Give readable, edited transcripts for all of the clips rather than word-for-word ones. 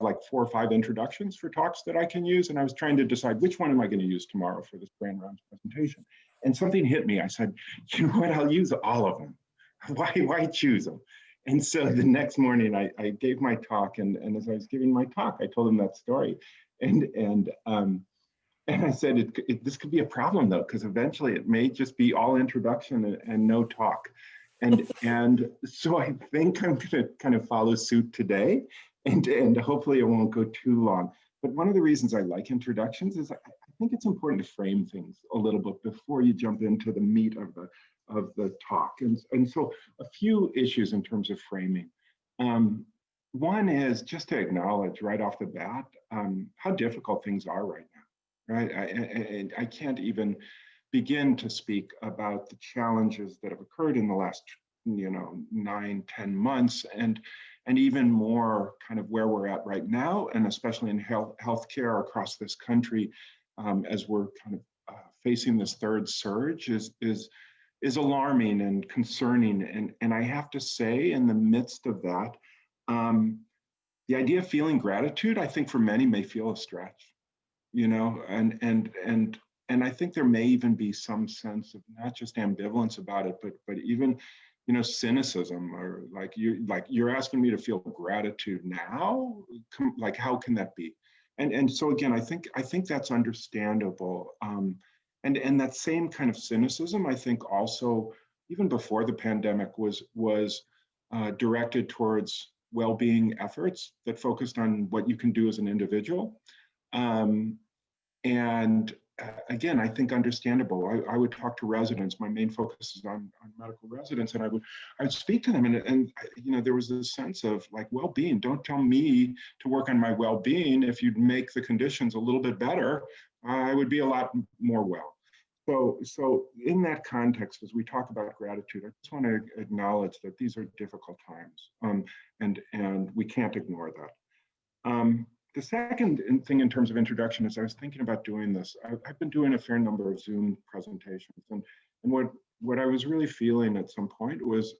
like 4 or 5 introductions for talks that I can use. And I was trying to decide which one am I going to use tomorrow for this grand rounds presentation. And something hit me. I said, you know what, I'll use all of them. Why choose them? And so the next morning I gave my talk, and as I was giving my talk, I told him that story. And I said, this could be a problem though, because eventually it may just be all introduction and no talk. And so I think I'm going to kind of follow suit today, and hopefully it won't go too long. But one of the reasons I like introductions is I think it's important to frame things a little bit before you jump into the meat of the talk. And so a few issues in terms of framing. One is just to acknowledge right off the bat how difficult things are right now, right? I can't even begin to speak about the challenges that have occurred in the last 9, 10 months, and even more kind of where we're at right now, and especially in healthcare across this country, as we're kind of facing this third surge is alarming and concerning. And I have to say, in the midst of that, the idea of feeling gratitude, I think for many may feel a stretch, and I think there may even be some sense of not just ambivalence about it, but even, cynicism, or like you're asking me to feel gratitude now, like how can that be? And so again, I think that's understandable. And that same kind of cynicism, I think also, even before the pandemic, was directed towards well-being efforts that focused on what you can do as an individual. Again, I think understandable. I would talk to residents. My main focus is on medical residents, and I would speak to them, and there was this sense of like well-being. Don't tell me to work on my well-being. If you'd make the conditions a little bit better, I would be a lot more well. So in that context, as we talk about gratitude, I just want to acknowledge that these are difficult times, and we can't ignore that. The second thing in terms of introduction is I was thinking about doing this. I've been doing a fair number of Zoom presentations, and what I was really feeling at some point was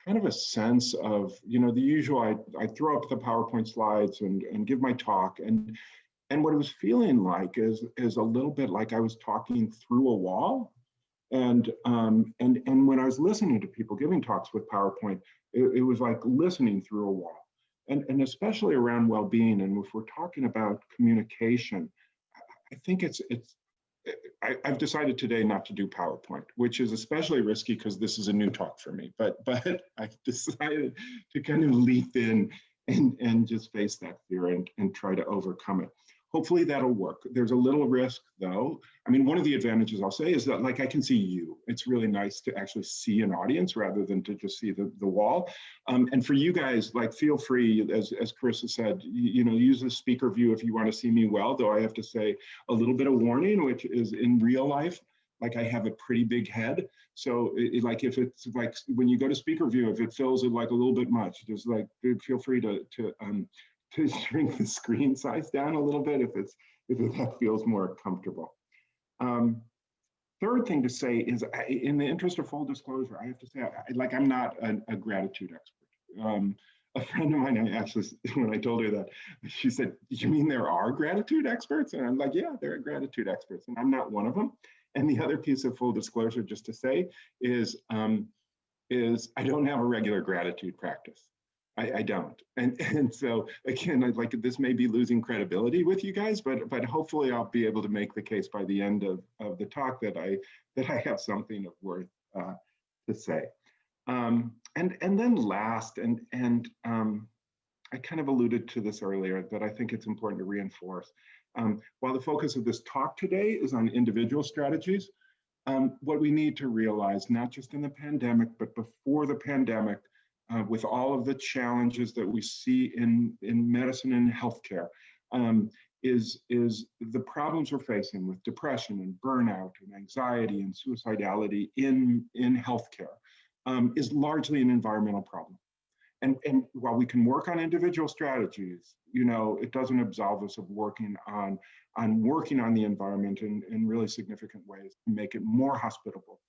kind of a sense of, the usual, I throw up the PowerPoint slides and give my talk, and what it was feeling like is a little bit like I was talking through a wall. And when I was listening to people giving talks with PowerPoint, it was like listening through a wall. And especially around well-being, and if we're talking about communication, I think I've decided today not to do PowerPoint, which is especially risky because this is a new talk for me. But I've decided to kind of leap in and just face that fear and try to overcome it. Hopefully that'll work. There's a little risk though. I mean, one of the advantages I'll say is that like I can see you. It's really nice to actually see an audience rather than to just see the wall. And for you guys, like feel free, as Carissa said, use the speaker view if you want to see me well, though I have to say a little bit of warning, which is in real life, like I have a pretty big head. So like if it's like when you go to speaker view, if it fills it like a little bit much, just like feel free to shrink the screen size down a little bit if that feels more comfortable. Third thing to say is, in the interest of full disclosure, I have to say, I'm not a gratitude expert. A friend of mine, when I told her that, she said, "You mean there are gratitude experts?" And I'm like, "Yeah, there are gratitude experts, and I'm not one of them." And the other piece of full disclosure, just to say, is I don't have a regular gratitude practice. I don't. And so again, this may be losing credibility with you guys, but hopefully I'll be able to make the case by the end of the talk that I have something of worth to say. And then last, and I kind of alluded to this earlier, but I think it's important to reinforce. While the focus of this talk today is on individual strategies, what we need to realize, not just in the pandemic, but before the pandemic, with all of the challenges that we see in medicine and healthcare, is the problems we're facing with depression and burnout and anxiety and suicidality in healthcare is largely an environmental problem. And while we can work on individual strategies, it doesn't absolve us of working on the environment in really significant ways to make it more hospitable.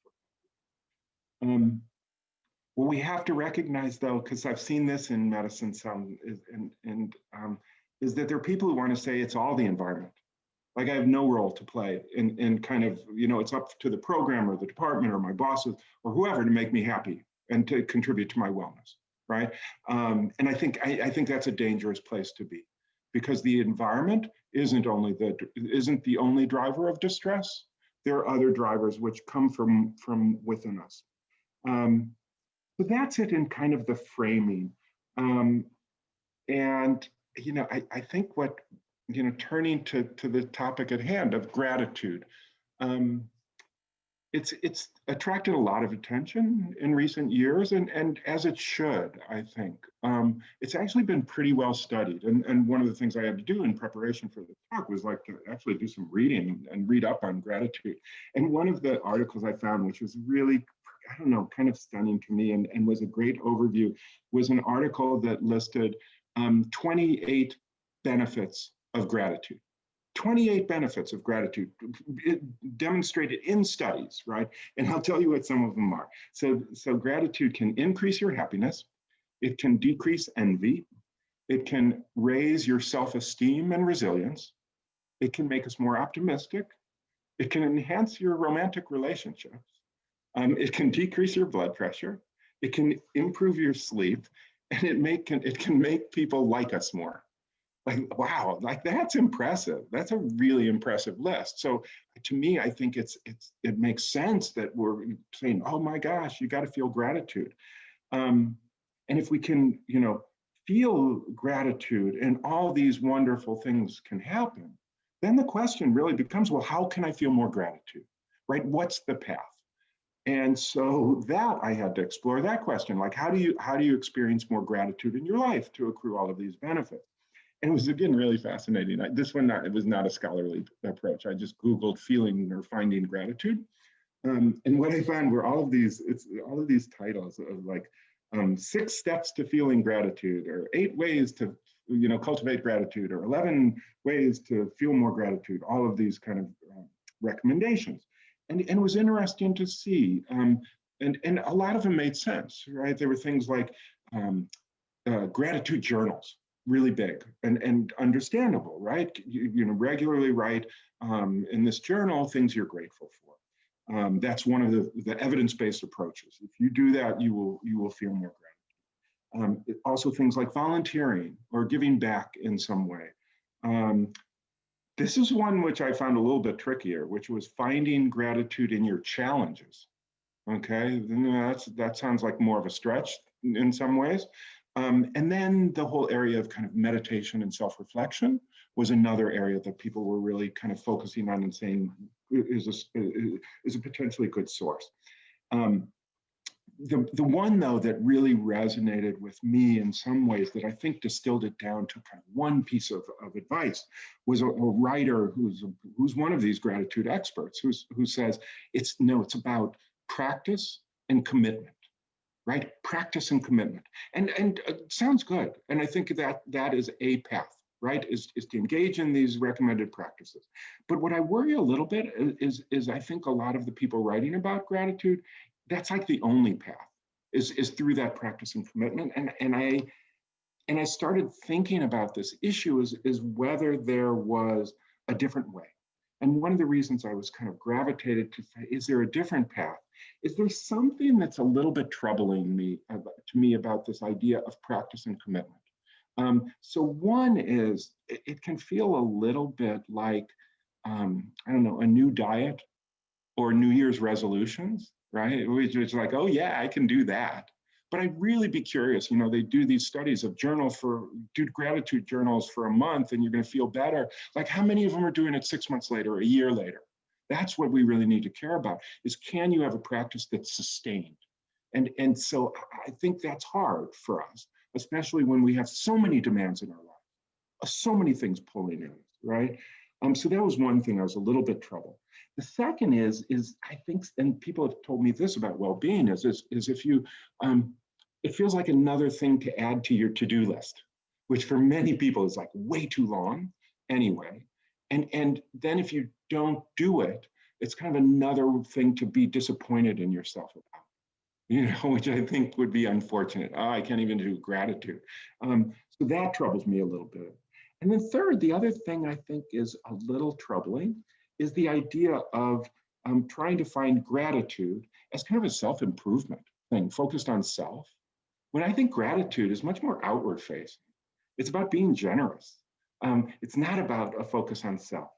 What we have to recognize, though, because I've seen this in medicine some, is that there are people who want to say it's all the environment. Like I have no role to play in kind of, it's up to the program or the department or my bosses or whoever to make me happy and to contribute to my wellness, right? And I think that's a dangerous place to be, because the environment isn't the only driver of distress. There are other drivers which come from within us. So that's it in kind of the framing. And I think what, turning to the topic at hand of gratitude, it's attracted a lot of attention in recent years, and as it should, I think. It's actually been pretty well studied. And one of the things I had to do in preparation for the talk was like to actually do some reading and read up on gratitude. And one of the articles I found, which was really, I don't know, kind of stunning to me and was a great overview, was an article that listed 28 benefits of gratitude. 28 benefits of gratitude demonstrated in studies, right? And I'll tell you what some of them are. So gratitude can increase your happiness. It can decrease envy. It can raise your self-esteem and resilience. It can make us more optimistic. It can enhance your romantic relationships. It can decrease your blood pressure. It can improve your sleep, and it can make people like us more. Like, wow, like that's impressive. That's a really impressive list. So to me, I think it makes sense that we're saying, oh my gosh, you got to feel gratitude. And if we can, feel gratitude and all these wonderful things can happen, then the question really becomes, well, how can I feel more gratitude, right? What's the path? And so that I had to explore that question, like how do you experience more gratitude in your life to accrue all of these benefits? And it was, again, really fascinating. It was not a scholarly approach. I just Googled feeling or finding gratitude. And what I found were all of these titles of like 6 steps to feeling gratitude, or 8 ways to, cultivate gratitude, or 11 ways to feel more gratitude, all of these kind of recommendations. And it was interesting to see. And a lot of them made sense, right? There were things like gratitude journals, really big and understandable, right? Regularly write in this journal things you're grateful for. That's one of the evidence-based approaches. If you do that, you will feel more gratitude. Also things like volunteering or giving back in some way. This is one which I found a little bit trickier, which was finding gratitude in your challenges. Okay, that sounds like more of a stretch in some ways. And then the whole area of kind of meditation and self-reflection was another area that people were really kind of focusing on and saying is a potentially good source. The one, though, that really resonated with me in some ways, that I think distilled it down to kind of one piece of advice, was a writer who's one of these gratitude experts who says it's about practice and commitment. Right? Practice and commitment. And it sounds good. And I think that is a path, right? Is to engage in these recommended practices. But what I worry a little bit is I think a lot of the people writing about gratitude, that's like the only path, is through that practice and commitment. And I started thinking about this issue is whether there was a different way. And one of the reasons I was kind of gravitated to say, is there a different path? Is there something that's a little bit troubling to me about this idea of practice and commitment? So one is, it can feel a little bit like, I don't know, a new diet or New Year's resolutions, right? It's like, oh yeah, I can do that. But I'd really be curious, they do these studies of do gratitude journals for a month and you're going to feel better. Like how many of them are doing it 6 months later, a year later? That's what we really need to care about, is can you have a practice that's sustained? And so I think that's hard for us, especially when we have so many demands in our life, so many things pulling in, right? So that was one thing I was a little bit troubled. The second is I think, and people have told me this about well-being, is if you, it feels like another thing to add to your to-do list, which for many people is like way too long anyway. And then if you don't do it, it's kind of another thing to be disappointed in yourself about. which I think would be unfortunate. Oh, I can't even do gratitude. So that troubles me a little bit. And then third, the other thing I think is a little troubling is the idea of trying to find gratitude as kind of a self-improvement thing, focused on self, when I think gratitude is much more outward facing. It's about being generous. It's not about a focus on self.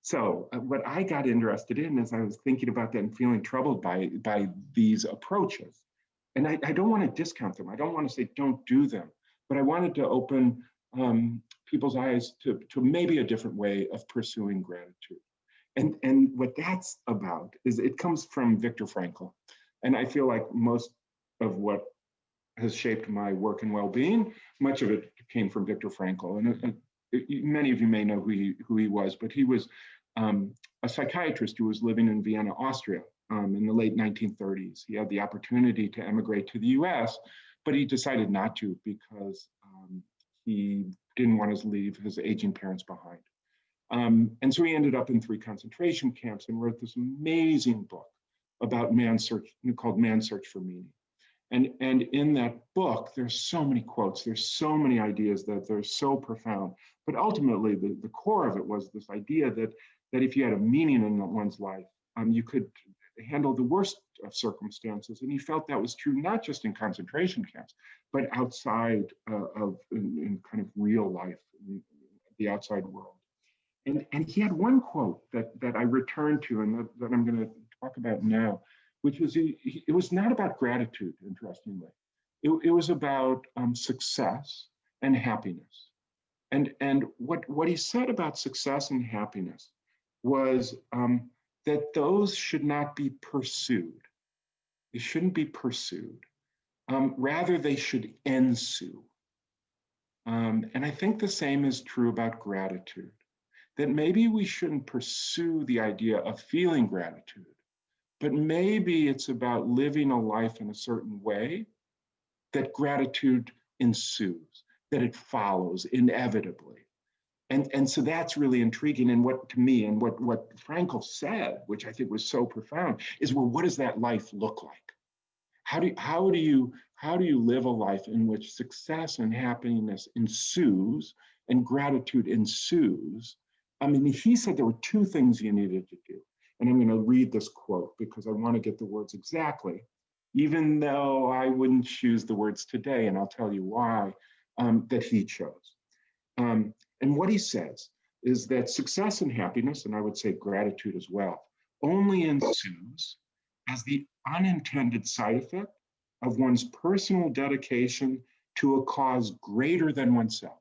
So what I got interested in as I was thinking about that and feeling troubled by these approaches, and I don't want to discount them. I don't want to say don't do them, but I wanted to open people's eyes to maybe a different way of pursuing gratitude. And what that's about is it comes from Viktor Frankl. And I feel like most of what has shaped my work and well-being, much of it came from Viktor Frankl. And many of you may know who he was, but he was a psychiatrist who was living in Vienna, Austria in the late 1930s. He had the opportunity to emigrate to the US, but he decided not to because he didn't want to leave his aging parents behind. And so he ended up in 3 concentration camps and wrote this amazing book about man's search, called Man's Search for Meaning. And in that book, there's so many quotes, there's so many ideas that they're so profound. But ultimately, the core of it was this idea that if you had a meaning in one's life, you could handle the worst of circumstances. And he felt that was true not just in concentration camps, but outside in kind of real life, in the outside world. And he had one quote that I returned to and that I'm going to talk about now, which was it was not about gratitude, interestingly. It was about success and happiness. And what he said about success and happiness was that those should not be pursued. They shouldn't be pursued. Rather, they should ensue. And I think the same is true about gratitude, that maybe we shouldn't pursue the idea of feeling gratitude, but maybe it's about living a life in a certain way that gratitude ensues, that it follows inevitably. And so that's really intriguing. And what to me, and what Frankl said, which I think was so profound, is, well, what does that life look like? How do you live a life in which success and happiness ensues and gratitude ensues? I mean, he said there were 2 things you needed to do. And I'm going to read this quote because I want to get the words exactly, even though I wouldn't choose the words today, and I'll tell you why, that he chose. And what he says is that success and happiness, and I would say gratitude as well, only ensues as the unintended side effect of one's personal dedication to a cause greater than oneself.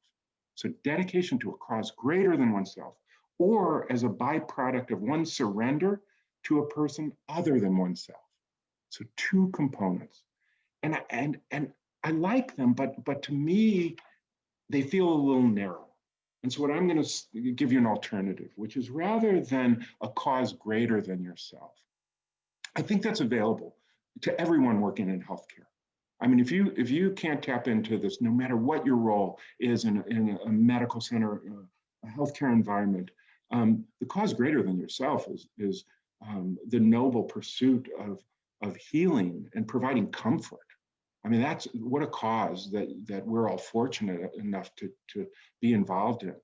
So dedication to a cause greater than oneself, or as a byproduct of one's surrender to a person other than oneself. So 2 components. And I like them, but to me, they feel a little narrow. And so what I'm going to give you an alternative, which is rather than a cause greater than yourself, I think that's available to everyone working in healthcare. I mean, if you can't tap into this, no matter what your role is in a medical center, a healthcare environment, the cause greater than yourself is the noble pursuit of healing and providing comfort. I mean, that's what a cause that we're all fortunate enough to be involved in.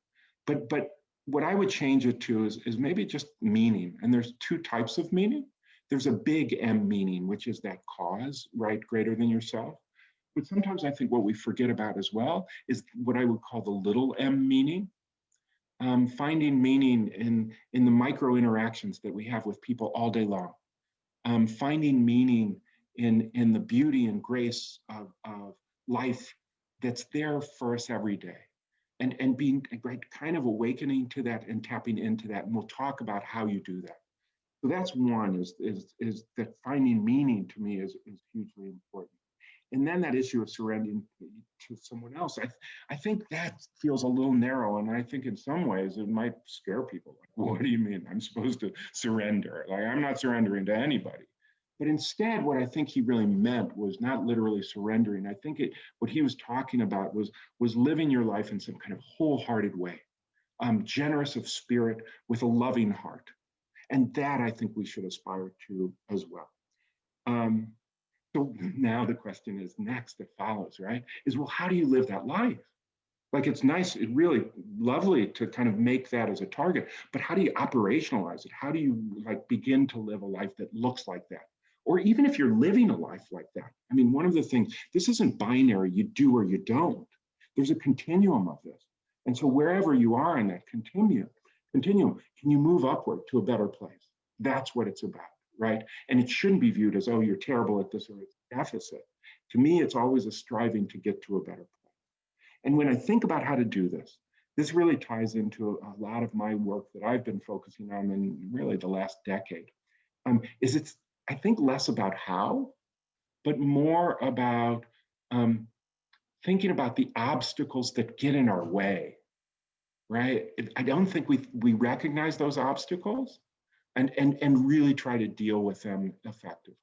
But what I would change it to is maybe just meaning. And there's 2 types of meaning. There's a big M meaning, which is that cause, right, greater than yourself. But sometimes I think what we forget about as well is what I would call the little m meaning. Finding meaning in the micro interactions that we have with people all day long. Finding meaning in the beauty and grace of life that's there for us every day. And being kind of awakening to that and tapping into that. And we'll talk about how you do that. So that's one, is that finding meaning to me is hugely important. And then that issue of surrendering to someone else, I think that feels a little narrow. And I think in some ways it might scare people. Like, what do you mean I'm supposed to surrender? Like, I'm not surrendering to anybody. But instead, what I think he really meant was not literally surrendering. I think what he was talking about was living your life in some kind of wholehearted way, generous of spirit with a loving heart. And that I think we should aspire to as well. So now the question is next that follows, right? Is, well, how do you live that life? Like, it's nice, it's really lovely to kind of make that as a target, but how do you operationalize it? How do you like begin to live a life that looks like that? Or even if you're living a life like that, I mean, one of the things, this isn't binary, you do or you don't. There's a continuum of this. And so wherever you are in that continuum, can you move upward to a better place? That's what it's about, right? And it shouldn't be viewed as, oh, you're terrible at this or it's a deficit. To me, it's always a striving to get to a better place. And when I think about how to do this, this really ties into a lot of my work that I've been focusing on in really the last decade. Is it's, I think, less about how, but more about thinking about the obstacles that get in our way, right? I don't think we recognize those obstacles and really try to deal with them effectively.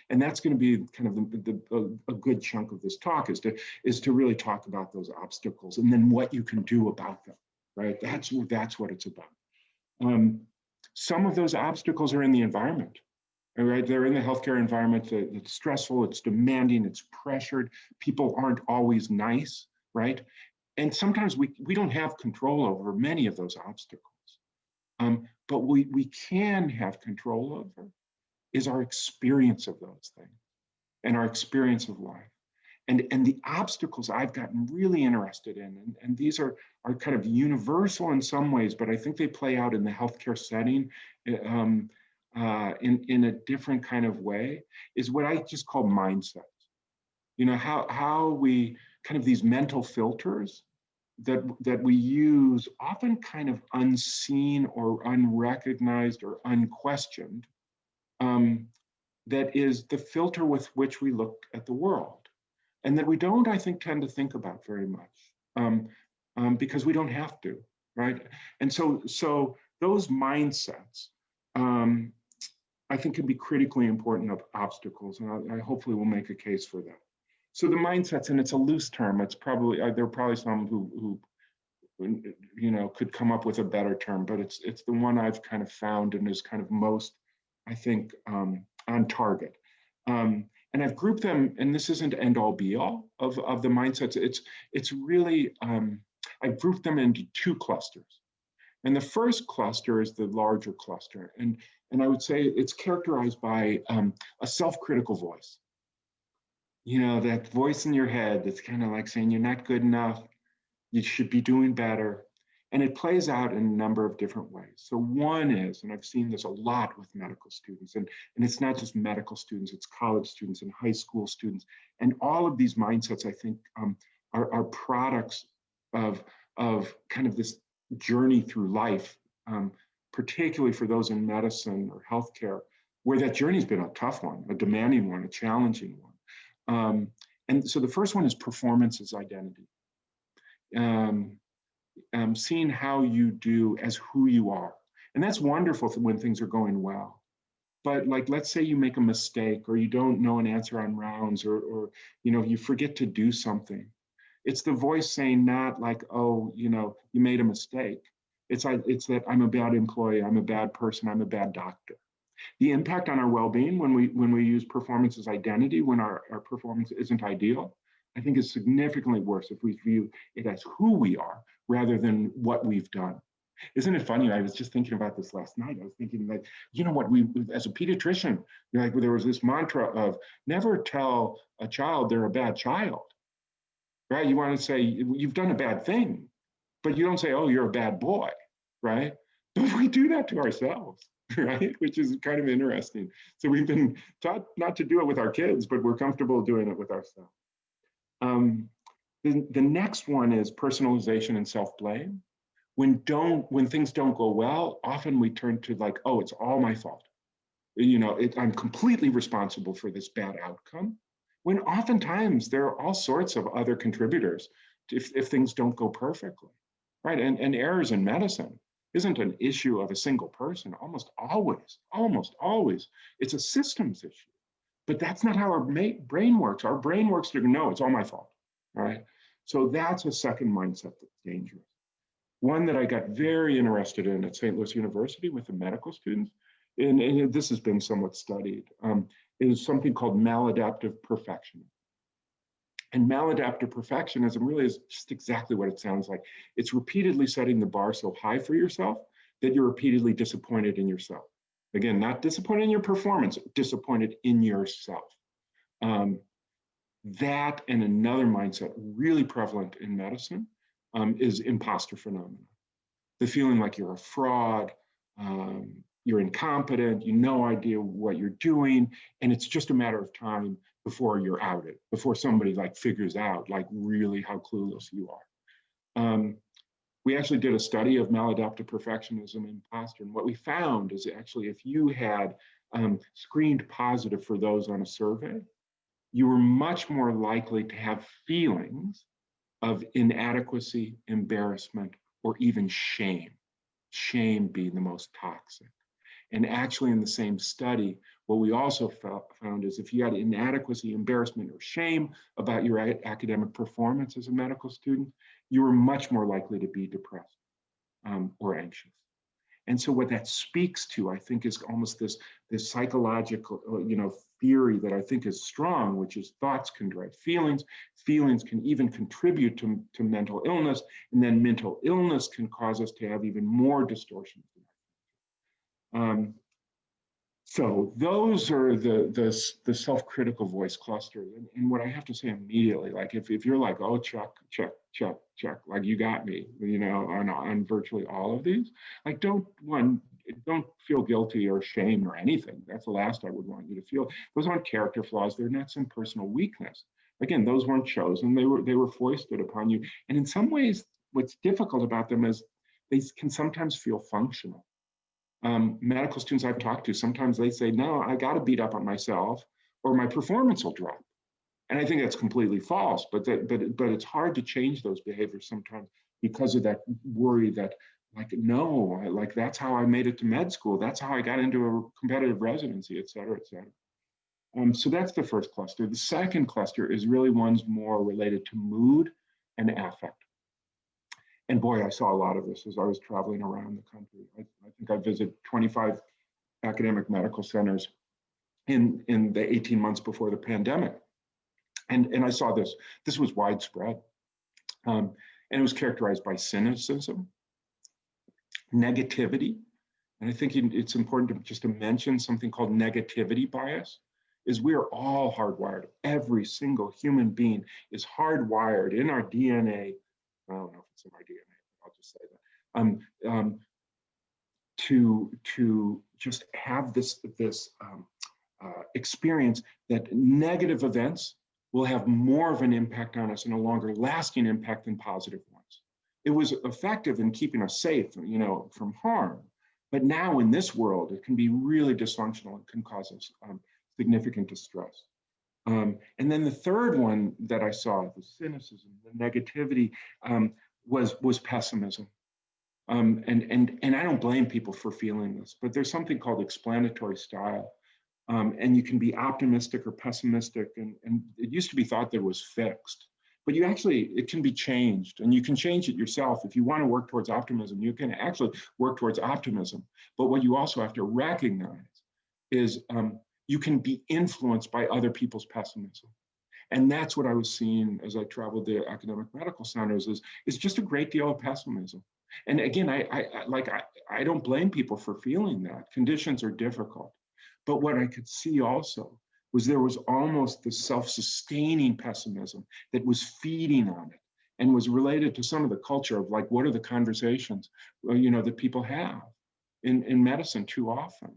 And that's going to be kind of a good chunk of this talk is to really talk about those obstacles and then what you can do about them, right? That's what it's about. Some of those obstacles are in the environment, right? They're in the healthcare environment. It's stressful, it's demanding, it's pressured. People aren't always nice, right? And sometimes we don't have control over many of those obstacles. But we can have control over is our experience of those things and our experience of life. And the obstacles I've gotten really interested in, and these are kind of universal in some ways, but I think they play out in the healthcare setting in a different kind of way, is what I just call mindsets. You know, how we kind of these mental filters that we use, often kind of unseen or unrecognized or unquestioned, that is the filter with which we look at the world, and that we don't, I think, tend to think about very much, because we don't have to, right? And so those mindsets, I think, can be critically important of obstacles, and I hopefully will make a case for that. So the mindsets, and it's a loose term. It's probably there are probably some who could come up with a better term, but it's the one I've kind of found and is kind of most, I think, on target. And I've grouped them, and this isn't end all be all of the mindsets. It's really, I've grouped them into two clusters. And the first cluster is the larger cluster. And I would say it's characterized by a self-critical voice. You know, that voice in your head that's kind of like saying you're not good enough, you should be doing better. And it plays out in a number of different ways. So one is, and I've seen this a lot with medical students, and it's not just medical students, it's college students and high school students. And all of these mindsets, I think, are products of kind of this journey through life, particularly for those in medicine or healthcare, where that journey's been a tough one, a demanding one, a challenging one. And so the first one is performance as identity. Seeing how you do as who you are. And that's wonderful when things are going well. But like, let's say you make a mistake or you don't know an answer on rounds or you forget to do something. It's the voice saying not like, oh, you made a mistake. It's that I'm a bad employee, I'm a bad person, I'm a bad doctor. The impact on our well-being when we use performance as identity, when our performance isn't ideal, I think is significantly worse if we view it as who we are rather than what we've done. Isn't it funny? I was just thinking about this last night. I was thinking that, what we, as a pediatrician, like there was this mantra of never tell a child they're a bad child, right? You want to say you've done a bad thing, but you don't say, oh, you're a bad boy, right? But we do that to ourselves, right? Which is kind of interesting. So we've been taught not to do it with our kids, but we're comfortable doing it with ourselves. The next one is personalization and self-blame. When things don't go well, often we turn to like, oh, it's all my fault. I'm completely responsible for this bad outcome. When oftentimes there are all sorts of other contributors if things don't go perfectly, right? And errors in medicine isn't an issue of a single person. Almost always, it's a systems issue. But that's not how our brain works. Our brain works to no, it's all my fault, right? So that's a second mindset that's dangerous. One that I got very interested in at St. Louis University with the medical students, and this has been somewhat studied, is something called maladaptive perfection. And maladaptive perfectionism really is just exactly what it sounds like. It's repeatedly setting the bar so high for yourself that you're repeatedly disappointed in yourself. Again, not disappointed in your performance, disappointed in yourself. That and another mindset really prevalent in medicine is imposter phenomenon. The feeling like you're a fraud, you're incompetent, you have no idea what you're doing, and it's just a matter of time before you're outed, before somebody like figures out like really how clueless you are. We actually did a study of maladaptive perfectionism and imposter, and what we found is actually if you had screened positive for those on a survey, you were much more likely to have feelings of inadequacy, embarrassment, or even shame. Shame being the most toxic. And actually in the same study, what we also found is if you had inadequacy, embarrassment, or shame about your academic performance as a medical student, you were much more likely to be depressed or anxious. And so what that speaks to, I think, is almost this psychological, theory that I think is strong, which is thoughts can drive feelings. Feelings can even contribute to mental illness, and then mental illness can cause us to have even more distortions. So those are the self-critical voice cluster. And what I have to say immediately, like if you're like, oh, check, like you got me, on virtually all of these, like don't feel guilty or shame or anything. That's the last I would want you to feel. Those aren't character flaws. They're not some personal weakness. Again, those weren't chosen. They were foisted upon you. And in some ways, what's difficult about them is they can sometimes feel functional. Medical students I've talked to, sometimes they say, no, I got to beat up on myself or my performance will drop. And I think that's completely false, but it's hard to change those behaviors sometimes because of that worry that like, no, like that's how I made it to med school. That's how I got into a competitive residency, et cetera, et cetera. So that's the first cluster. The second cluster is really ones more related to mood and affect. And boy, I saw a lot of this as I was traveling around the country. I think I visited 25 academic medical centers in the 18 months before the pandemic. And I saw this. This was widespread. And it was characterized by cynicism, negativity. And I think it's important just to mention something called negativity bias. Is we are all hardwired. Every single human being is hardwired in our DNA. I don't know if it's in my DNA, I'll just say that, to just have this experience that negative events will have more of an impact on us and a longer lasting impact than positive ones. It was effective in keeping us safe, from harm, but now in this world, it can be really dysfunctional and can cause us significant distress. And then the third one that I saw, the cynicism, the negativity, was pessimism. And I don't blame people for feeling this, but there's something called explanatory style. And you can be optimistic or pessimistic. And it used to be thought that it was fixed, but it can be changed, and you can change it yourself. If you want to work towards optimism, you can actually work towards optimism. But what you also have to recognize is you can be influenced by other people's pessimism. And that's what I was seeing as I traveled the academic medical centers is just a great deal of pessimism. And again, I don't blame people for feeling that. Conditions are difficult. But what I could see also was there was almost this self-sustaining pessimism that was feeding on it and was related to some of the culture of like, what are the conversations, that people have in medicine too often?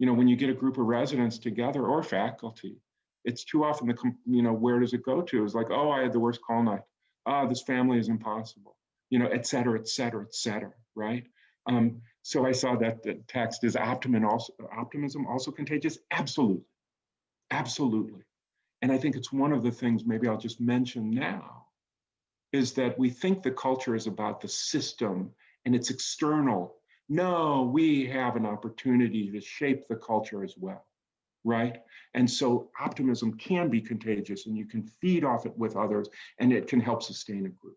When you get a group of residents together or faculty, it's too often where does it go to? It's like, oh, I had the worst call night. This family is impossible, et cetera, et cetera, et cetera, right? So I saw that the text is optimism also contagious? Absolutely, absolutely. And I think it's one of the things maybe I'll just mention now is that we think the culture is about the system and it's external. No, we have an opportunity to shape the culture as well, right? And so optimism can be contagious and you can feed off it with others and it can help sustain a group.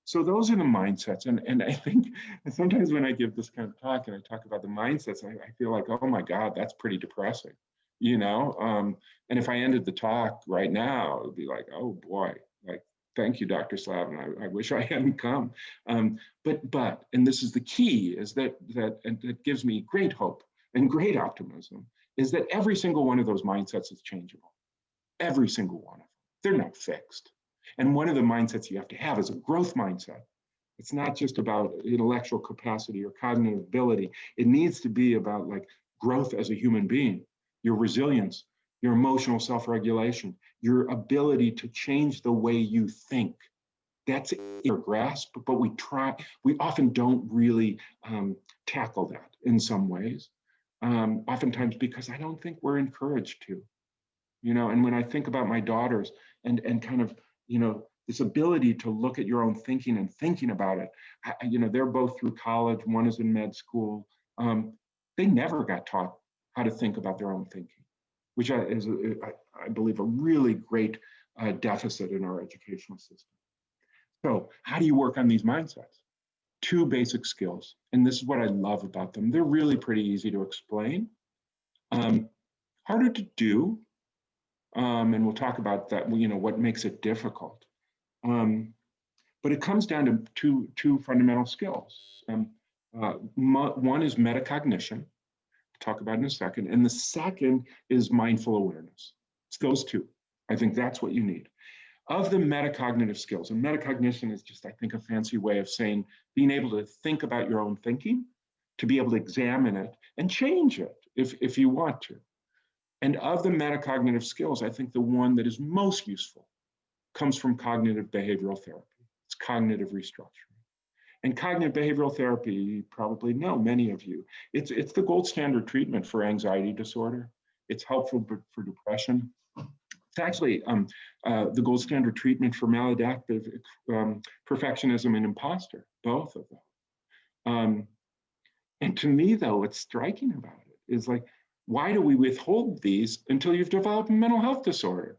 So those are the mindsets. And I think sometimes when I give this kind of talk and I talk about the mindsets, I feel like, oh my God, that's pretty depressing. you know? And if I ended the talk right now, it would be like, oh boy, like, thank you, Dr. Slavin. I wish I hadn't come. But, and this is the key, is and it gives me great hope and great optimism, is that every single one of those mindsets is changeable. Every single one of them. They're not fixed. And one of the mindsets you have to have is a growth mindset. It's not just about intellectual capacity or cognitive ability. It needs to be about like growth as a human being, your resilience, your emotional self-regulation, your ability to change the way you think. That's in your grasp, but we often don't really tackle that in some ways. Oftentimes because I don't think we're encouraged to, you know. And when I think about my daughters and kind of, you know, this ability to look at your own thinking and thinking about it, you know, they're both through college, one is in med school. They never got taught how to think about their own thinking, which is, I believe, a really great deficit in our educational system. So how do you work on these mindsets? 2 basic skills, and this is what I love about them. They're really pretty easy to explain, harder to do, and we'll talk about that, you know, what makes it difficult. But it comes down to two fundamental skills. One is metacognition, we'll talk about in a second, and the second is mindful awareness. It's those 2. I think that's what you need. Of the metacognitive skills, and metacognition is just, I think, a fancy way of saying being able to think about your own thinking, to be able to examine it and change it if you want to. And of the metacognitive skills, I think the one that is most useful comes from cognitive behavioral therapy. It's cognitive restructuring. And cognitive behavioral therapy, you probably know, many of you, it's the gold standard treatment for anxiety disorder. It's helpful for depression. It's actually the gold standard treatment for maladaptive perfectionism and imposter, both of them. And to me, though, what's striking about it is like, why do we withhold these until you've developed a mental health disorder?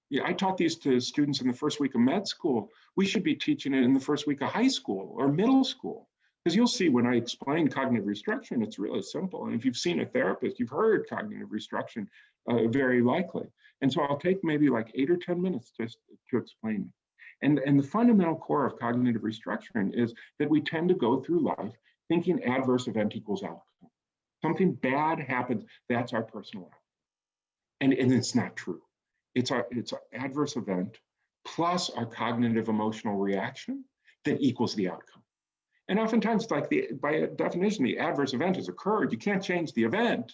Yeah, I taught these to students in the first week of med school. We should be teaching it in the first week of high school or middle school. Because you'll see when I explain cognitive restructuring, it's really simple. And if you've seen a therapist, you've heard cognitive restructuring very likely. And so I'll take maybe like 8 or 10 minutes just to explain it. And the fundamental core of cognitive restructuring is that we tend to go through life thinking adverse event equals outcome. Something bad happens, that's our personal outcome. And it's not true. It's our adverse event plus our cognitive emotional reaction that equals the outcome. And oftentimes, like by definition, the adverse event has occurred. You can't change the event.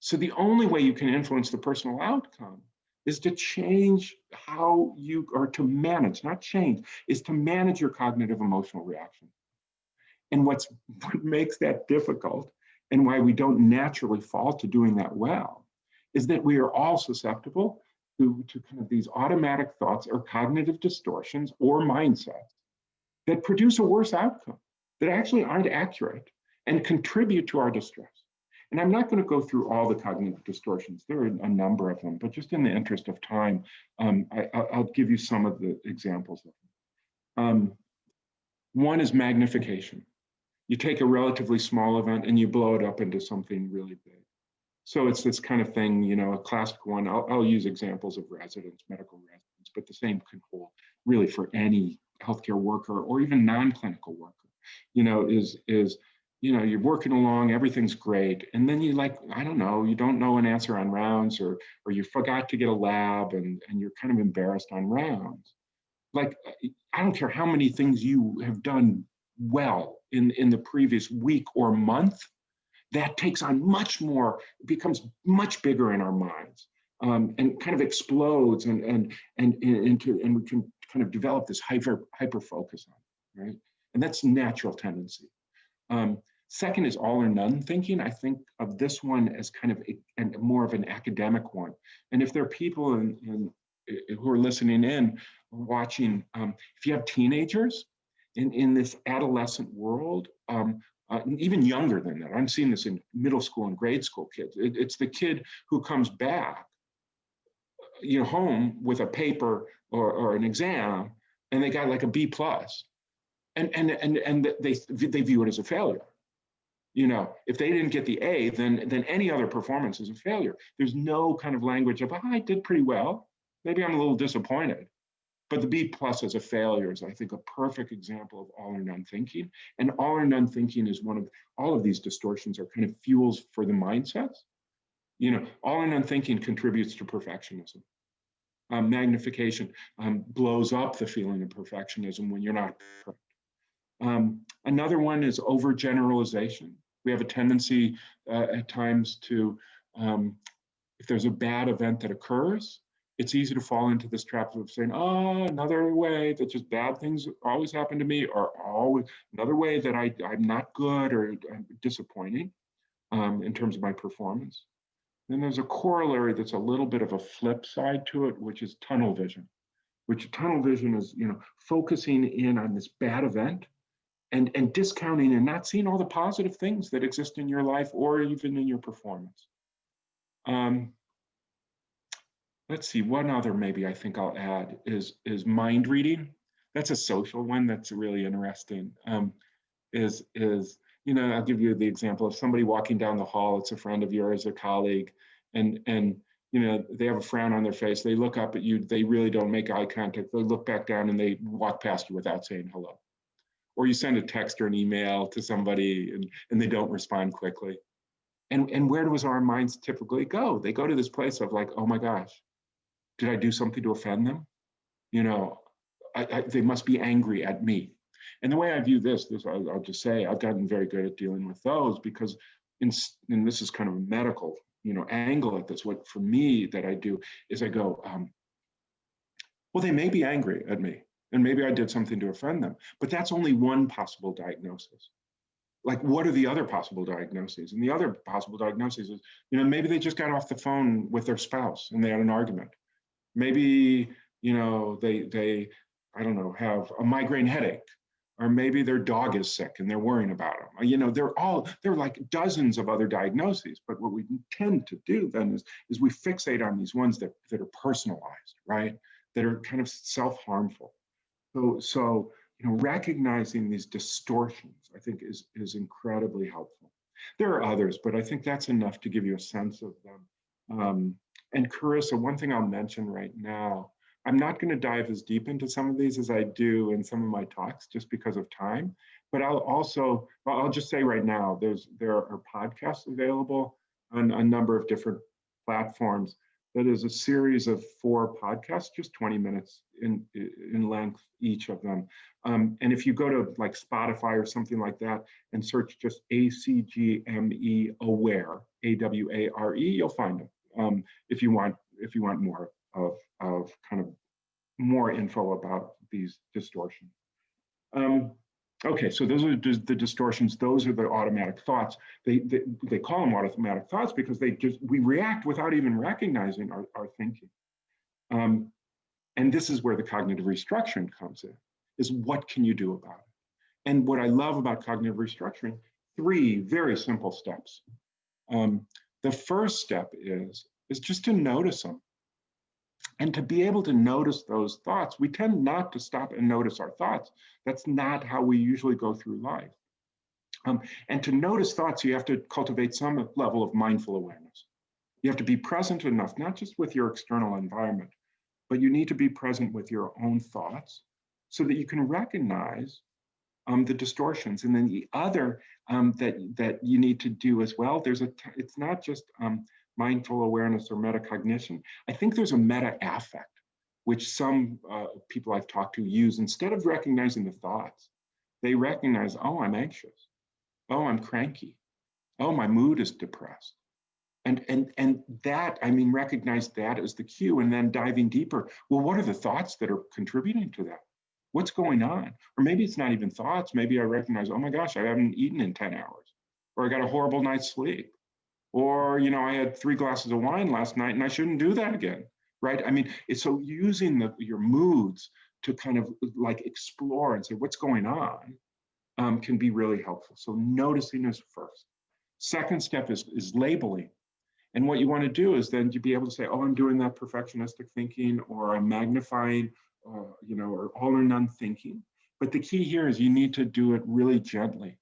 So the only way you can influence the personal outcome is to change how you, or to manage, not change, is to manage your cognitive emotional reaction. And what makes that difficult and why we don't naturally fall to doing that well is that we are all susceptible to kind of these automatic thoughts or cognitive distortions or mindsets that produce a worse outcome, that actually aren't accurate and contribute to our distress. And I'm not going to go through all the cognitive distortions. There are a number of them, but just in the interest of time, I'll give you some of the examples of them. One is magnification. You take a relatively small event and you blow it up into something really big. So it's this kind of thing, you know, a classic one. I'll use examples of residents, medical residents, but the same can hold really for any healthcare worker or even non-clinical worker. You know, you know, you're working along, everything's great, and then you I don't know, you don't know an answer on rounds, or you forgot to get a lab, and you're kind of embarrassed on rounds. Like, I don't care how many things you have done well in the previous week or month, that takes on much more, becomes much bigger in our minds, and kind of explodes, and we can kind of develop this hyper focus on it, right? And that's natural tendency. Second is all or none thinking. I think of this one as kind of more of an academic one. And if there are people who are listening in, watching, if you have teenagers in this adolescent world, even younger than that, I'm seeing this in middle school and grade school kids. It's the kid who comes back, you know, home with a paper or an exam, and they got like a B+, and they view it as a failure. You know, if they didn't get the A, then any other performance is a failure. There's no kind of language of, oh, I did pretty well. Maybe I'm a little disappointed. But the B plus as a failure is, I think, a perfect example of all or none thinking. And all or none thinking is one of, all of these distortions are kind of fuels for the mindsets. You know, all or none thinking contributes to perfectionism. Magnification blows up the feeling of perfectionism when you're not perfect. Another one is overgeneralization. We have a tendency at times to, if there's a bad event that occurs, it's easy to fall into this trap of saying, oh, another way that just bad things always happen to me, or always another way that I'm not good or I'm disappointing in terms of my performance. Then there's a corollary that's a little bit of a flip side to it, which is tunnel vision. Which tunnel vision is, you know, focusing in on this bad event and discounting and not seeing all the positive things that exist in your life or even in your performance. Let's see, one other maybe I think I'll add is mind reading. That's a social one that's really interesting. You know, I'll give you the example of somebody walking down the hall, it's a friend of yours, a colleague, and you know, they have a frown on their face, they look up at you, they really don't make eye contact, they look back down and they walk past you without saying hello. Or you send a text or an email to somebody and they don't respond quickly. And where does our minds typically go? They go to this place of like, oh my gosh, did I do something to offend them? You know, they must be angry at me. And the way I view this I'll just say, I've gotten very good at dealing with those because, and this is kind of a medical, you know, angle at this. What for me that I do is I go, well, they may be angry at me, and maybe I did something to offend them, but that's only one possible diagnosis. Like, what are the other possible diagnoses? And the other possible diagnosis is, you know, maybe they just got off the phone with their spouse and they had an argument. Maybe, you know, they I don't know, have a migraine headache, or maybe their dog is sick and they're worrying about them. You know, there are like dozens of other diagnoses, but what we tend to do then is we fixate on these ones that are personalized, right? That are kind of self-harmful. So you know, recognizing these distortions, I think, is incredibly helpful. There are others, but I think that's enough to give you a sense of them. And Carissa, one thing I'll mention right now, I'm not going to dive as deep into some of these as I do in some of my talks just because of time, but I'll just say right now, there are podcasts available on a number of different platforms. That is a series of 4 podcasts, just 20 minutes in length, each of them. And if you go to like Spotify or something like that and search just ACGME Aware, AWARE, you'll find them. If you want more of kind of more info about these distortions. Okay, so those are the distortions. Those are the automatic thoughts. They call them automatic thoughts because we react without even recognizing our thinking. And this is where the cognitive restructuring comes in, is what can you do about it? And what I love about cognitive restructuring, 3 very simple steps. The first step is just to notice them. And to be able to notice those thoughts, we tend not to stop and notice our thoughts. That's not how we usually go through life. And to notice thoughts, you have to cultivate some level of mindful awareness. You have to be present enough, not just with your external environment, but you need to be present with your own thoughts so that you can recognize the distortions. And then the other that you need to do as well, it's not just mindful awareness or metacognition. I think there's a meta-affect, which some people I've talked to use. Instead of recognizing the thoughts, they recognize, oh, I'm anxious. Oh, I'm cranky. Oh, my mood is depressed. And that, I mean, recognize that as the cue, and then diving deeper. Well, what are the thoughts that are contributing to that? What's going on? Or maybe it's not even thoughts. Maybe I recognize, oh my gosh, I haven't eaten in 10 hours, or I got a horrible night's sleep. Or, you know, I had 3 glasses of wine last night and I shouldn't do that again, right? I mean, it's so using your moods to kind of like explore and say what's going on can be really helpful. So noticing is first. Second step is labeling. And what you want to do is then to be able to say, oh, I'm doing that perfectionistic thinking, or I'm magnifying, you know, or all or none thinking. But the key here is you need to do it really gently.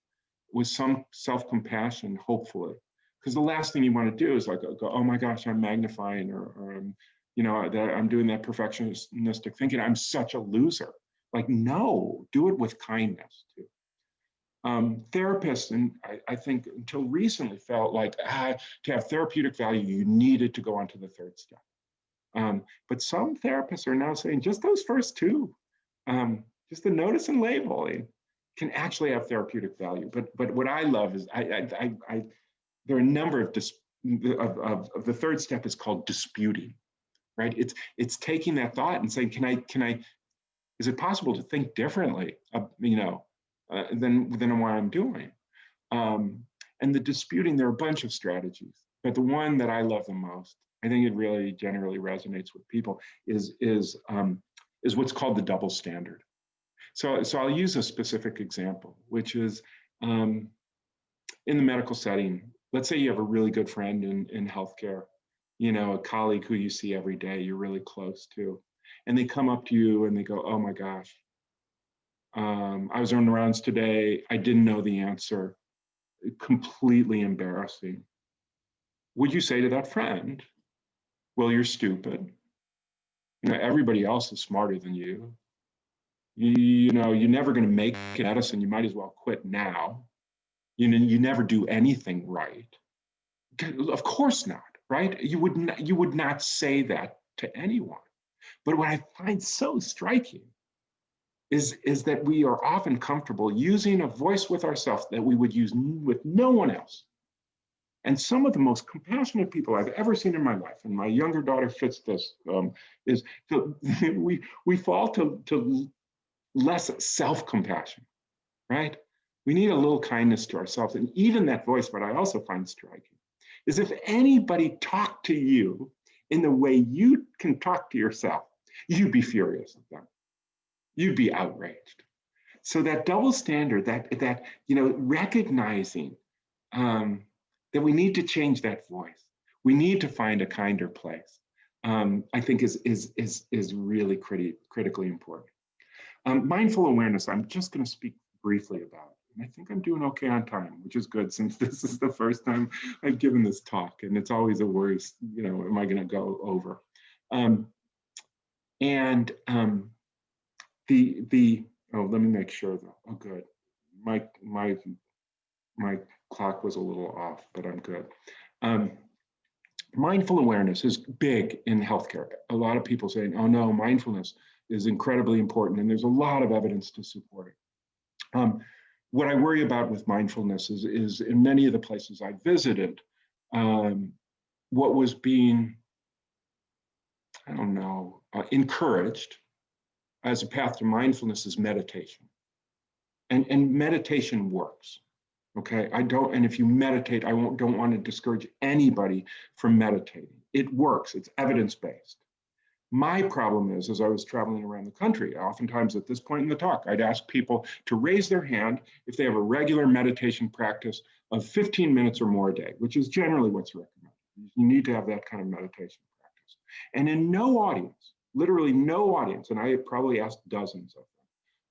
with some self-compassion, hopefully. Because the last thing you want to do is like go, oh my gosh, I'm magnifying, or I'm, you know, that I'm doing that perfectionistic thinking. I'm such a loser. Like, no, do it with kindness too. Therapists, and I think until recently, felt like to have therapeutic value, you needed to go on to the third step. But some therapists are now saying just those first two, just the notice and labeling, can actually have therapeutic value. But what I love is there are a number of the third step is called disputing, right? It's taking that thought and saying, is it possible to think differently, than what I'm doing? And the disputing, there are a bunch of strategies, but the one that I love the most, I think it really generally resonates with people, is what's called the double standard. So I'll use a specific example, which is in the medical setting. Let's say you have a really good friend in healthcare, a colleague who you see every day, you're really close to, and they come up to you and they go, oh my gosh, I was running rounds today, I didn't know the answer, completely embarrassing. Would you say to that friend, well, you're stupid. Everybody else is smarter than you. You're never going to make it, Edison. You might as well quit now. You never do anything right. Of course not, right? You would not say that to anyone. But what I find so striking is that we are often comfortable using a voice with ourselves that we would use with no one else. And some of the most compassionate people I've ever seen in my life, and my younger daughter fits this, is we fall to less self-compassion, right? We need a little kindness to ourselves. And even that voice, what I also find striking, is if anybody talked to you in the way you can talk to yourself, you'd be furious at them. You'd be outraged. So that double standard, that recognizing that we need to change that voice, we need to find a kinder place, I think is really critically important. Mindful awareness, I'm just going to speak briefly about. And I think I'm doing okay on time, which is good since this is the first time I've given this talk, and it's always a worry, am I going to go over? Let me make sure though. Oh, good. My clock was a little off, but I'm good. Mindful awareness is big in healthcare. A lot of people saying, oh no, mindfulness is incredibly important, and there's a lot of evidence to support it. What I worry about with mindfulness is in many of the places I visited, what was being, encouraged as a path to mindfulness is meditation. And meditation works. Okay, and if you meditate, don't want to discourage anybody from meditating. It works, it's evidence-based. My problem is, as I was traveling around the country, oftentimes at this point in the talk, I'd ask people to raise their hand if they have a regular meditation practice of 15 minutes or more a day, which is generally what's recommended. You need to have that kind of meditation practice. And in no audience, literally no audience, and I probably asked dozens of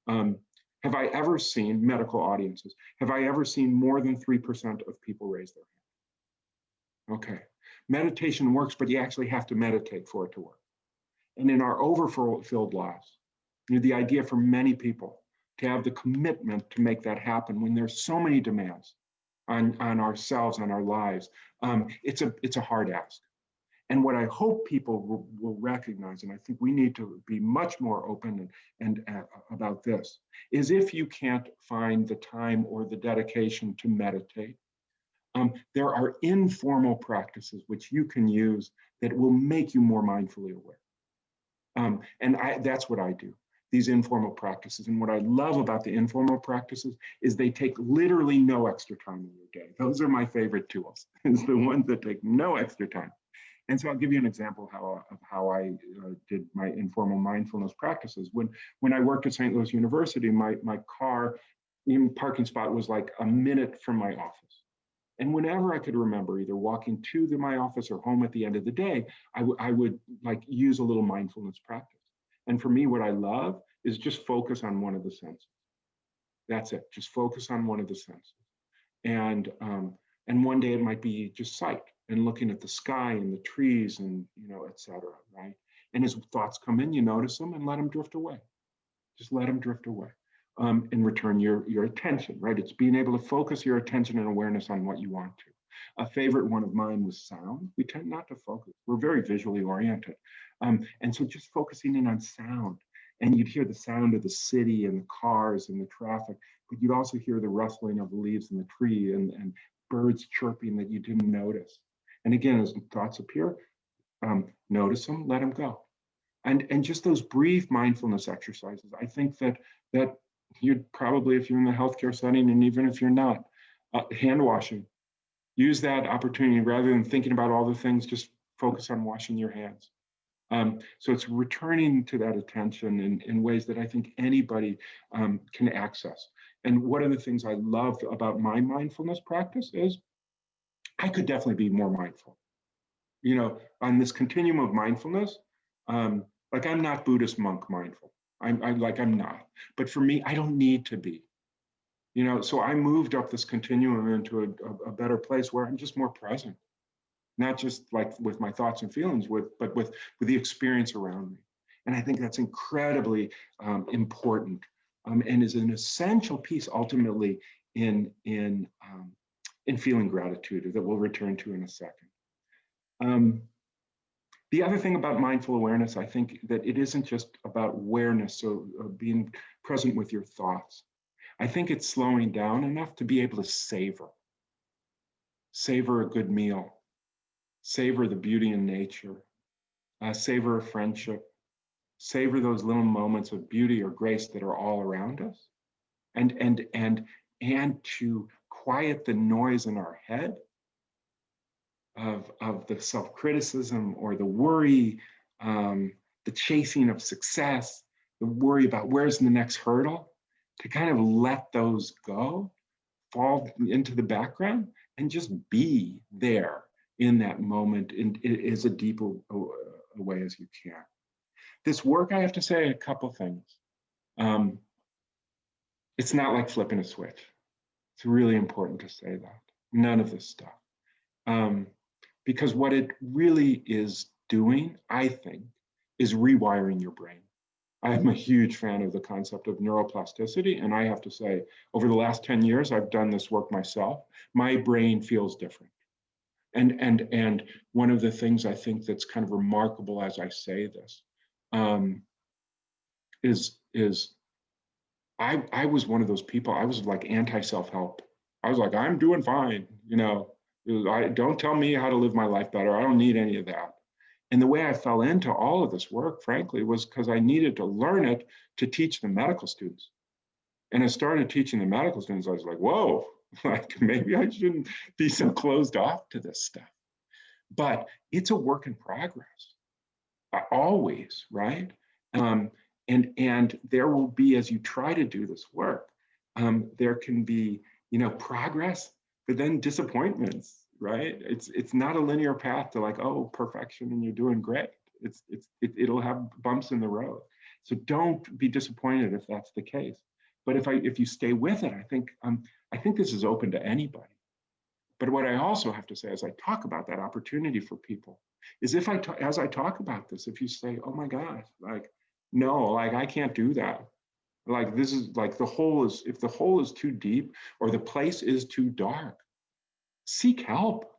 them, have I ever seen, medical audiences, have I ever seen more than 3% of people raise their hand? Okay, meditation works, but you actually have to meditate for it to work. And in our overfilled lives, the idea for many people to have the commitment to make that happen when there's so many demands on ourselves, on our lives, it's a hard ask. And what I hope people will recognize, and I think we need to be much more open and about this, is if you can't find the time or the dedication to meditate, there are informal practices which you can use that will make you more mindfully aware. And that's what I do, these informal practices. And what I love about the informal practices is they take literally no extra time in your day. Those are my favorite tools, is the ones that take no extra time. And so I'll give you an example of how I did my informal mindfulness practices. When I worked at St. Louis University, my car parking spot was like a minute from my office. And whenever I could remember, either walking to my office or home at the end of the day, I would like use a little mindfulness practice. And for me, what I love is just focus on one of the senses. That's it, just focus on one of the senses. And one day it might be just sight and looking at the sky and the trees and, et cetera, right? And as thoughts come in, you notice them and let them drift away. Just let them drift away. And return your attention, right? It's being able to focus your attention and awareness on what you want to. A favorite one of mine was sound. We tend not to focus. We're very visually oriented. And so just focusing in on sound. And you'd hear the sound of the city and the cars and the traffic, but you'd also hear the rustling of the leaves in the tree and birds chirping that you didn't notice. And again, as thoughts appear, notice them, let them go. And just those brief mindfulness exercises, I think that you'd probably, if you're in the healthcare setting, and even if you're not, hand washing, use that opportunity rather than thinking about all the things, just focus on washing your hands. So it's returning to that attention in ways that I think anybody can access. And one of the things I love about my mindfulness practice is I could definitely be more mindful. On this continuum of mindfulness, like I'm not Buddhist monk mindful. I'm not. But for me, I don't need to be. So I moved up this continuum into a better place where I'm just more present. Not just like with my thoughts and feelings, but with the experience around me. And I think that's incredibly important and is an essential piece ultimately in feeling gratitude that we'll return to in a second. The other thing about mindful awareness, I think that it isn't just about awareness, so being present with your thoughts. I think it's slowing down enough to be able to savor a good meal, savor the beauty in nature, savor a friendship, savor those little moments of beauty or grace that are all around us, and to quiet the noise in our head of the self-criticism or the worry, the chasing of success, the worry about where's the next hurdle, to kind of let those go, fall into the background, and just be there in that moment in as a deep a way as you can. This work, I have to say a couple things. It's not like flipping a switch. It's really important to say that. None of this stuff. Because what it really is doing, I think, is rewiring your brain. I'm a huge fan of the concept of neuroplasticity, and I have to say, over the last 10 years, I've done this work myself. My brain feels different. And one of the things I think that's kind of remarkable as I say this is I was one of those people. I was like anti-self-help. I was like, I'm doing fine, don't tell me how to live my life better. I don't need any of that. And the way I fell into all of this work, frankly, was because I needed to learn it to teach the medical students. And I started teaching the medical students. I was like, whoa, like maybe I shouldn't be so closed off to this stuff. But it's a work in progress, always, right? And there will be, as you try to do this work, there can be, progress, but then disappointments, right? It's not a linear path to like, oh, perfection and you're doing great. It'll have bumps in the road. So don't be disappointed if that's the case. But if you stay with it, I think this is open to anybody. But what I also have to say as I talk about that opportunity for people is as I talk about this, if you say, oh my gosh, like, no, like I can't do that. Like this is like if the hole is too deep or the place is too dark, seek help.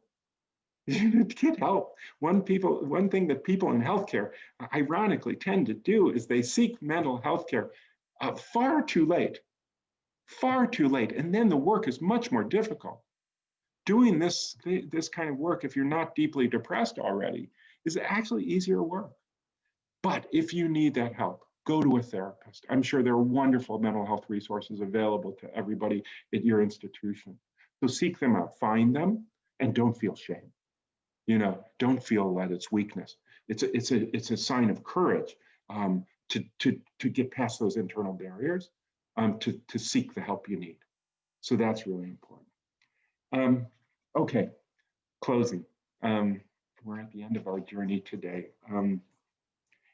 Get help. One thing that people in healthcare ironically tend to do is they seek mental health care far too late. And then the work is much more difficult. Doing this kind of work, if you're not deeply depressed already, is actually easier work. But if you need that help, go to a therapist. I'm sure there are wonderful mental health resources available to everybody at your institution. So seek them out, find them, and don't feel shame. Don't feel that it's weakness. It's a sign of courage to get past those internal barriers, to seek the help you need. So that's really important. Okay, closing. We're at the end of our journey today.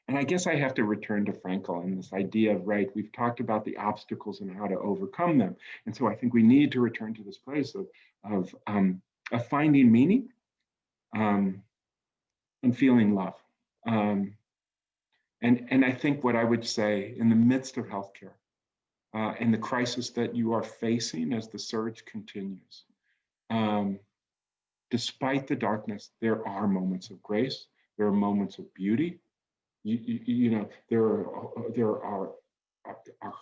And I guess I have to return to Frankl and this idea of, right, we've talked about the obstacles and how to overcome them. And so I think we need to return to this place of finding meaning and feeling love. And I think what I would say in the midst of healthcare and the crisis that you are facing as the surge continues, despite the darkness, there are moments of grace, there are moments of beauty. You know, there are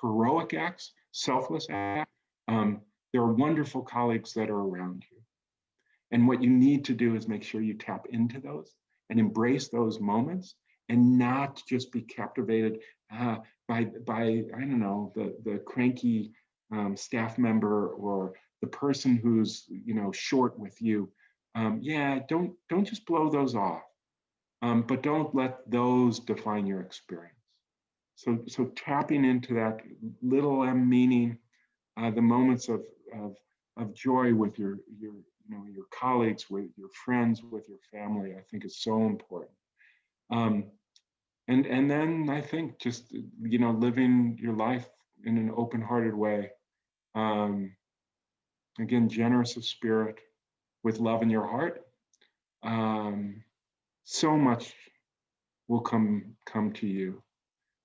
heroic acts, selfless acts. There are wonderful colleagues that are around you. And what you need to do is make sure you tap into those and embrace those moments and not just be captivated by I don't know, the cranky staff member or the person who's, you know, short with you. Yeah, don't just blow those off. But don't let those define your experience. So tapping into that little m meaning, the moments of joy with your colleagues, with your friends, with your family, I think is so important. And then I think just, you know, living your life in an open-hearted way. Again, generous of spirit, with love in your heart. So much will come to you.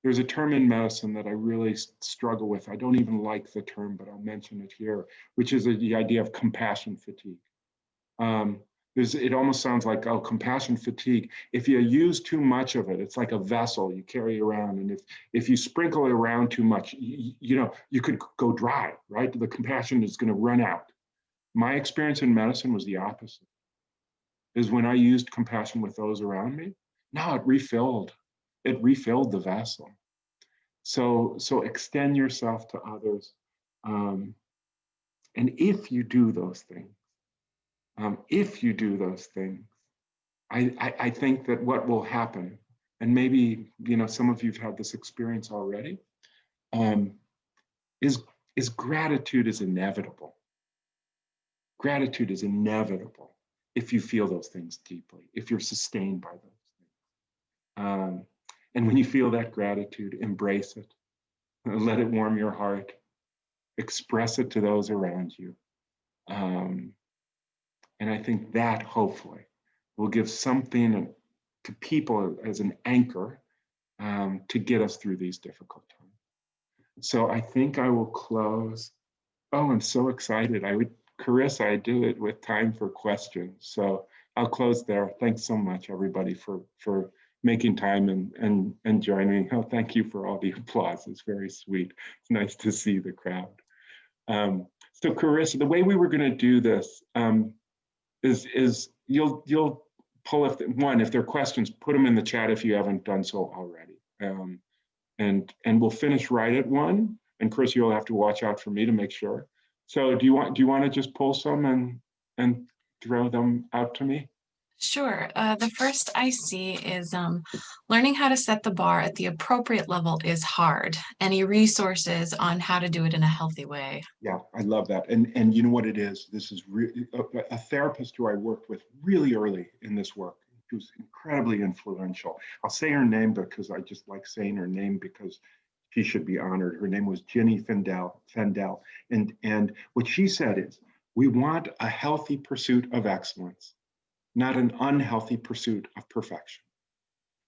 There's a term in medicine that I really struggle with. I don't even like the term, but I'll mention it here, which is the idea of compassion fatigue. It almost sounds like, oh, compassion fatigue. If you use too much of it, it's like a vessel you carry around. And if you sprinkle it around too much, you know, you could go dry, right? The compassion is going to run out. My experience in medicine was the opposite. Is when I used compassion with those around me, now it refilled the vessel. So extend yourself to others. And if you do those things, I think that what will happen, and maybe, you know, some of you've had this experience already, is gratitude is inevitable. Gratitude is inevitable if you feel those things deeply, if you're sustained by those things. And when you feel that gratitude, embrace it, let it warm your heart, express it to those around you. And I think that hopefully will give something to people as an anchor to get us through these difficult times. So I think I will close. Oh, I'm so excited. Carissa, I do it with time for questions. So I'll close there. Thanks so much, everybody, for making time and joining. Oh, thank you for all the applause. It's very sweet. It's nice to see the crowd. So Carissa, the way we were going to do this is you'll pull, if there are questions, put them in the chat if you haven't done so already. And we'll finish right at 1. And Chris, you'll have to watch out for me to make sure. So do you want to just pull some and throw them out to me? Sure. The first I see is learning how to set the bar at the appropriate level is hard. Any resources on how to do it in a healthy way? Yeah, I love that. And you know what it is? This is a therapist who I worked with really early in this work, who's incredibly influential. I'll say her name because I just like saying her name because she should be honored. Her name was Jenny Fendel. And what she said is, we want a healthy pursuit of excellence, not an unhealthy pursuit of perfection.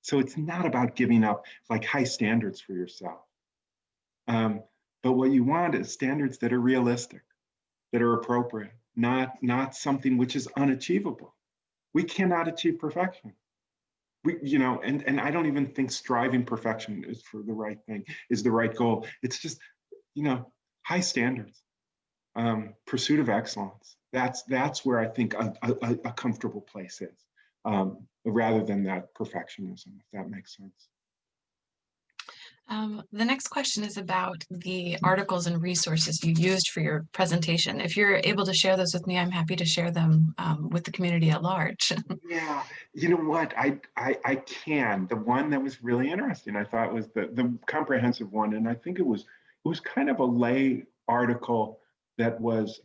So it's not about giving up like high standards for yourself. But what you want is standards that are realistic, that are appropriate, not something which is unachievable. We cannot achieve perfection. And I don't even think striving perfection is for the right thing, is the right goal. It's just, high standards, pursuit of excellence. That's where I think a comfortable place is, rather than that perfectionism, if that makes sense. The next question is about the articles and resources you used for your presentation. If you're able to share those with me, I'm happy to share them with the community at large. Yeah, you know what? I can. The one that was really interesting, I thought, was the comprehensive one, and I think it was kind of a lay article that was,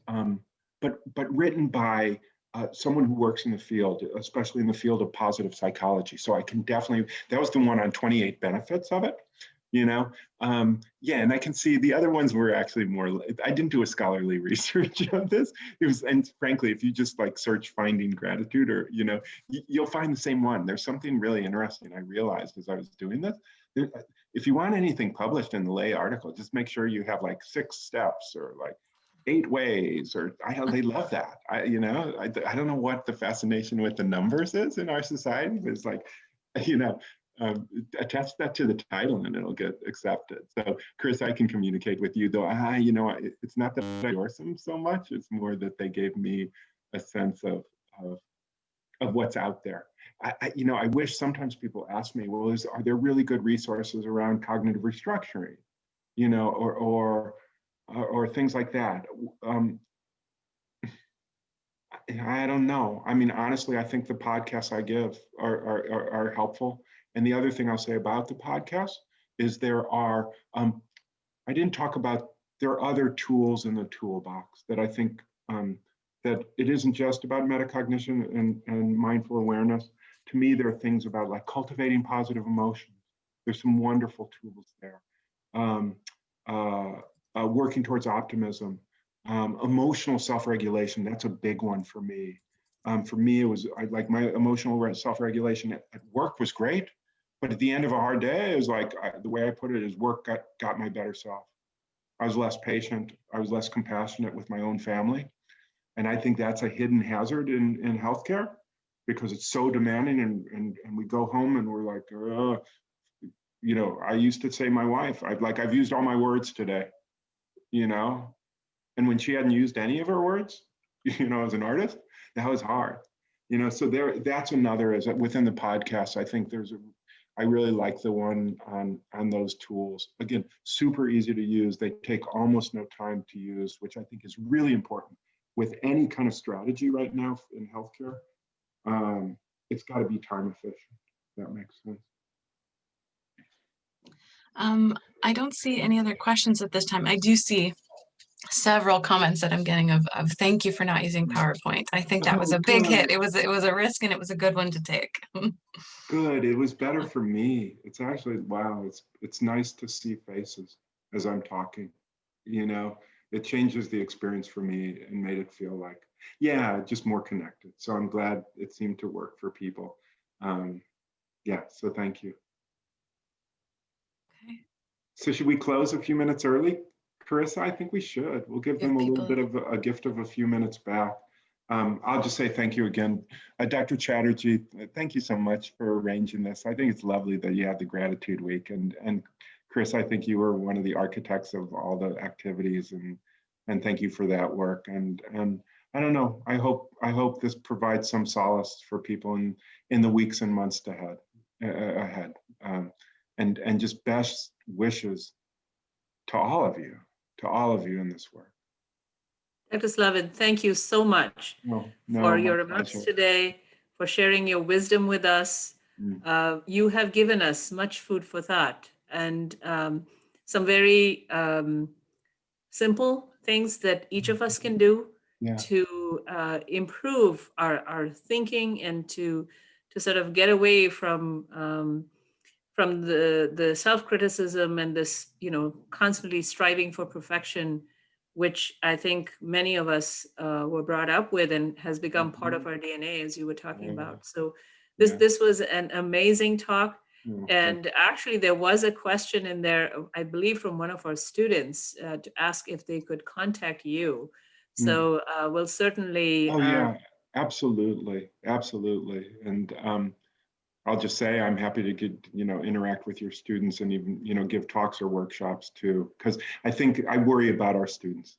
but written by someone who works in the field, especially in the field of positive psychology. So I can definitely, that was the one on 28 benefits of it, you know? Yeah, and I can see the other ones were actually more, I didn't do a scholarly research on this. It was, and frankly, if you just like search finding gratitude or, you know, you'll find the same one. There's something really interesting I realized as I was doing this. If you want anything published in the lay article, just make sure you have like 6 steps or like 8 ways, or they love that. I don't know what the fascination with the numbers is in our society, but it's like, you know, attach that to the title and it'll get accepted. So Chris, I can communicate with you though. You know, it's not that I endorse them so much. It's more that they gave me a sense of what's out there. You know, I wish sometimes people ask me, well, are there really good resources around cognitive restructuring, you know, or things like that. I don't know. I mean, honestly, I think the podcasts I give are helpful. And the other thing I'll say about the podcast is there are, I didn't talk about, there are other tools in the toolbox that I think that it isn't just about metacognition and mindful awareness. To me, there are things about like cultivating positive emotions. There's some wonderful tools there. Working towards optimism, emotional self-regulation. That's a big one for me. For me, it was like my emotional self-regulation at work was great, but at the end of a hard day, it was like the way I put it is work got my better self. I was less patient. I was less compassionate with my own family, and I think that's a hidden hazard in healthcare because it's so demanding, and we go home and we're like, you know, I used to say my wife, I've used all my words today, you know, and when she hadn't used any of her words, you know, as an artist, that was hard, you know. So that's another, is that within the podcast, I think I really like the one on those tools. Again, super easy to use. They take almost no time to use, which I think is really important with any kind of strategy right now in healthcare. It's got to be time efficient. That makes sense. I don't see any other questions at this time. I do see several comments that I'm getting of thank you for not using PowerPoint. I think that was a big hit. It was a risk and it was a good one to take. Good. It was better for me. It's actually, wow, it's nice to see faces as I'm talking. You know, it changes the experience for me and made it feel like, yeah, just more connected. So I'm glad it seemed to work for people. Yeah, so thank you. Okay. So should we close a few minutes early? Carissa, I think we should. We'll give them a little bit of a gift of a few minutes back. I'll just say thank you again. Dr. Chatterjee, thank you so much for arranging this. I think it's lovely that you had the Gratitude Week. And Chris, I think you were one of the architects of all the activities, and thank you for that work. And I don't know, I hope this provides some solace for people in the weeks and months ahead. And just best wishes to all of you in this work. Dr. Slavin, thank you so much for your remarks today, for sharing your wisdom with us. You have given us much food for thought and some very simple things that each of us can do to improve our thinking and to sort of get away from the self-criticism and this, you know, constantly striving for perfection, which I think many of us were brought up with and has become part of our DNA, as you were talking about. So this was an amazing talk. And actually, there was a question in there, I believe, from one of our students to ask if they could contact you. So we'll certainly. Oh, yeah, absolutely. Absolutely. And I'll just say I'm happy to get, interact with your students and even, give talks or workshops too, because I think I worry about our students.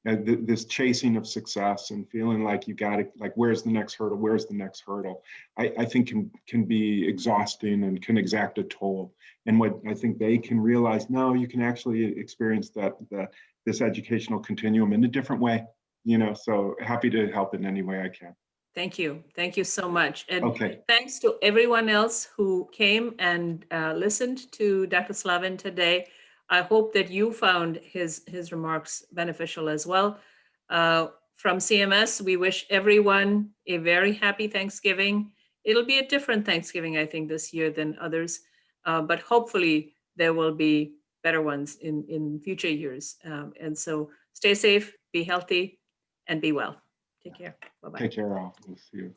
This chasing of success and feeling like you got to, like, where's the next hurdle? Where's the next hurdle? I think can be exhausting and can exact a toll. And what I think they can realize, no, you can actually experience this educational continuum in a different way. So happy to help in any way I can. Thank you. Thank you so much. And thanks to everyone else who came and listened to Dr. Slavin today. I hope that you found his remarks beneficial as well. from CMS, we wish everyone a very happy Thanksgiving. It'll be a different Thanksgiving, I think, this year than others, but hopefully there will be better ones in future years. And so stay safe, be healthy, and be well. Take care. Bye-bye. Take care, all. We'll see you.